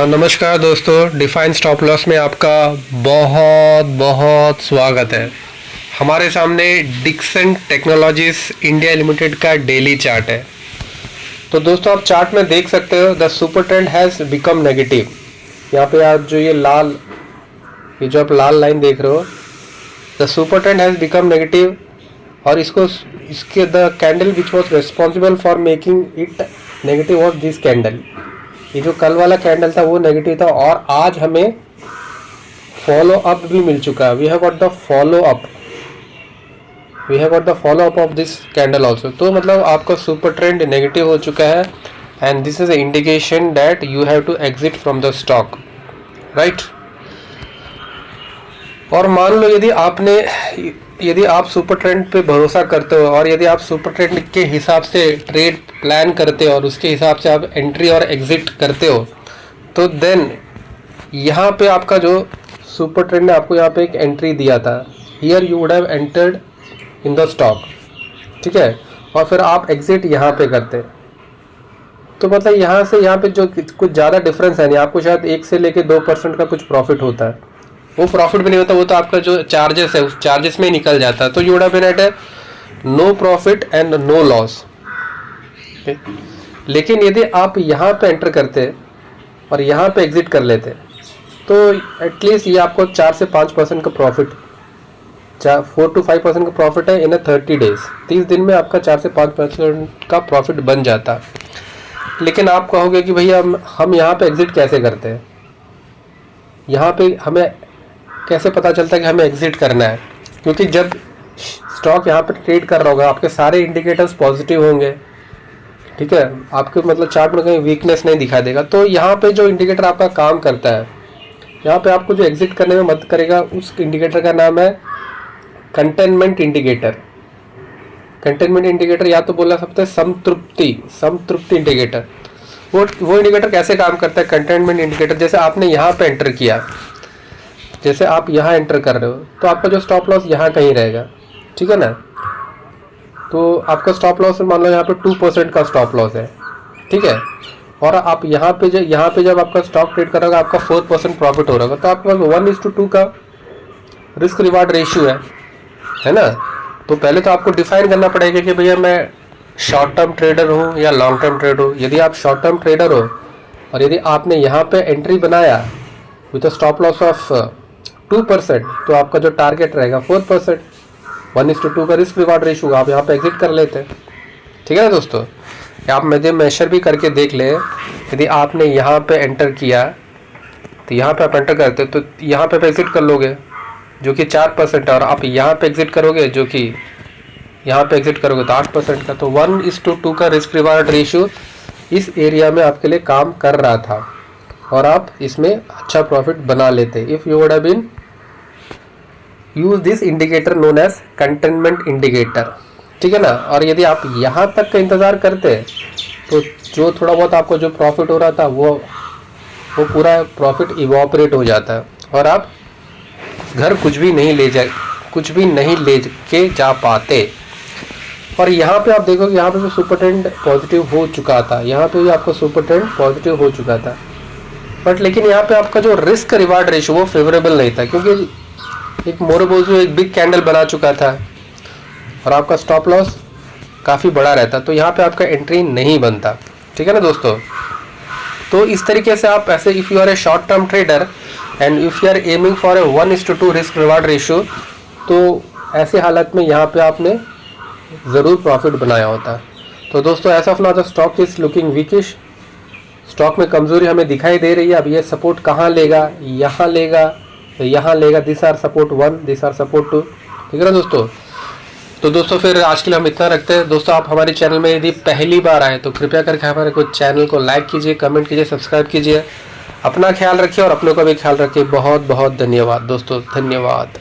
नमस्कार दोस्तों, define stop loss में आपका बहुत बहुत स्वागत है। हमारे सामने डिक्सन टेक्नोलॉजीज इंडिया लिमिटेड का डेली चार्ट है। तो दोस्तों आप चार्ट में देख सकते हो the super trend has become negative. यहाँ पे आप जो ये जो आप लाल लाइन देख रहे हो, the super trend has become negative. और इसके the candle which was responsible for making it negative was this candle. ये जो कल वाला कैंडल था वो नेगेटिव था और आज हमें फॉलो अप भी मिल चुका है। We have got the follow up of this candle also. तो मतलब आपका सुपर ट्रेंड नेगेटिव हो चुका है and this is a indication that you have to exit from the stock, right. और मान लो यदि आप सुपर ट्रेंड पे भरोसा करते हो और यदि आप सुपर ट्रेंड के हिसाब से ट्रेड प्लान करते हो और उसके हिसाब से आप एंट्री और एग्जिट करते हो, तो देन यहाँ पे आपका जो सुपर ट्रेंड ने आपको यहाँ पे एक एंट्री दिया था, here you would have entered in the stock, ठीक है। और फिर आप एग्जिट यहाँ पे करते, तो मतलब यहाँ से यहाँ पे जो कुछ ज़्यादा डिफरेंस है नहीं, आपको शायद 1 से लेके 2% का कुछ प्रॉफिट होता है। वो प्रॉफिट भी नहीं होता, वो तो आपका जो चार्जेस है उस चार्जेस में ही निकल जाता है। तो you would have been at a no profit and no loss. लेकिन यदि आप यहाँ पे एंटर करते और यहाँ पे एग्जिट कर लेते तो एटलीस्ट ये आपको 4 से 5% का प्रॉफिट, 4 to 5% का प्रॉफिट है इन 30 डेज। 30 दिन में आपका 4 से 5% का प्रॉफिट बन जाता। लेकिन आप कहोगे कि भैया हम यहाँ पे एग्जिट कैसे करते हैं, यहाँ पे हमें कैसे पता चलता है कि हमें एग्जिट करना है? क्योंकि जब स्टॉक यहाँ पे ट्रेड कर रहा होगा आपके सारे इंडिकेटर्स पॉजिटिव होंगे, ठीक है, आपके मतलब चार्ट में कहीं वीकनेस नहीं दिखा देगा। तो यहाँ पे जो इंडिकेटर आपका काम करता है, यहाँ पे आपको जो एग्जिट करने में मदद करेगा उस इंडिकेटर का नाम है कंटेनमेंट इंडिकेटर। कंटेनमेंट इंडिकेटर या तो बोला सकते हैं संतृप्ति इंडिकेटर। वो इंडिकेटर कैसे काम करता है? कंटेनमेंट इंडिकेटर, जैसे आपने यहाँ पे एंटर किया, जैसे आप यहाँ एंटर कर रहे हो तो आपका जो स्टॉप लॉस यहाँ कहीं रहेगा, ठीक है ना। तो आपका स्टॉप लॉस मान लो यहाँ पे 2% का स्टॉप लॉस है, ठीक है। और आप यहाँ पे जब आपका स्टॉक ट्रेड कर रहा होगा आपका 4% प्रॉफिट हो रहा होगा, तो आपके पास 1:2 का रिस्क रिवार्ड रेशियो है ना। तो पहले तो आपको डिफाइन करना पड़ेगा कि भैया मैं शॉर्ट टर्म ट्रेडर हूँ या लॉन्ग टर्म ट्रेडर हूँ। यदि आप शॉर्ट टर्म ट्रेडर हो और यदि आपने यहाँ पे एंट्री बनाया with a stop loss of 2%, तो आपका जो टारगेट रहेगा 4%, 1:2 का रिस्क रिवार्ड रेशियो, आप यहाँ पे एग्जिट कर लेते हैं, ठीक है ना दोस्तों। आप मुझे मेजर भी करके देख ले, यदि आपने यहाँ पे एंटर किया तो यहाँ पे आप एंटर करते तो यहाँ पे एग्जिट कर लोगे जो कि 4% है, और आप यहाँ पे एग्जिट करोगे जो कि यहाँ पे एग्जिट करोगे तो 8% का। तो 1:2 का रिस्क रिवार्ड रेशियो इस एरिया में आपके लिए काम कर रहा था और आप इसमें अच्छा प्रॉफिट बना लेते if you would have been use this indicator known as containment indicator, ठीक है ना। और यदि आप यहाँ तक का इंतज़ार करते तो जो थोड़ा बहुत आपको जो प्रॉफिट हो रहा था वो पूरा प्रॉफिट इवॉपरेट हो जाता और आप घर कुछ भी नहीं ले के जा पाते। और यहाँ पे आप देखो कि यहाँ पे जो सुपर ट्रेंड पॉजिटिव हो चुका था, यहाँ पे भी आपका सुपर ट्रेंड पॉजिटिव हो चुका था, बट लेकिन यहाँ पे आपका जो रिस्क रिवार्ड रेशियो वो फेवरेबल नहीं था, क्योंकि एक मोरोबोजो एक बिग कैंडल बना चुका था और आपका स्टॉप लॉस काफ़ी बड़ा रहता, तो यहाँ पे आपका एंट्री नहीं बनता, ठीक है ना दोस्तों। तो इस तरीके से आप ऐसे if you are a short term trader and if you are aiming for a 1:2 risk reward ratio, तो ऐसे हालत में यहाँ पे आपने ज़रूर प्रॉफिट बनाया होता। तो दोस्तों as of now the stock is looking weakish, stock में कमज़ोरी हमें दिखाई दे रही है। अब ये सपोर्ट कहाँ लेगा, यहाँ लेगा, this are support 1, this are support 2, ठीक है ना दोस्तों। तो दोस्तों फिर आज के लिए हम इतना रखते हैं। दोस्तों आप हमारे चैनल में यदि पहली बार आए तो कृपया करके हमारे को चैनल को लाइक कीजिए, कमेंट कीजिए, सब्सक्राइब कीजिए। अपना ख्याल रखिए और अपनों का भी ख्याल रखिए। बहुत बहुत धन्यवाद दोस्तों, धन्यवाद।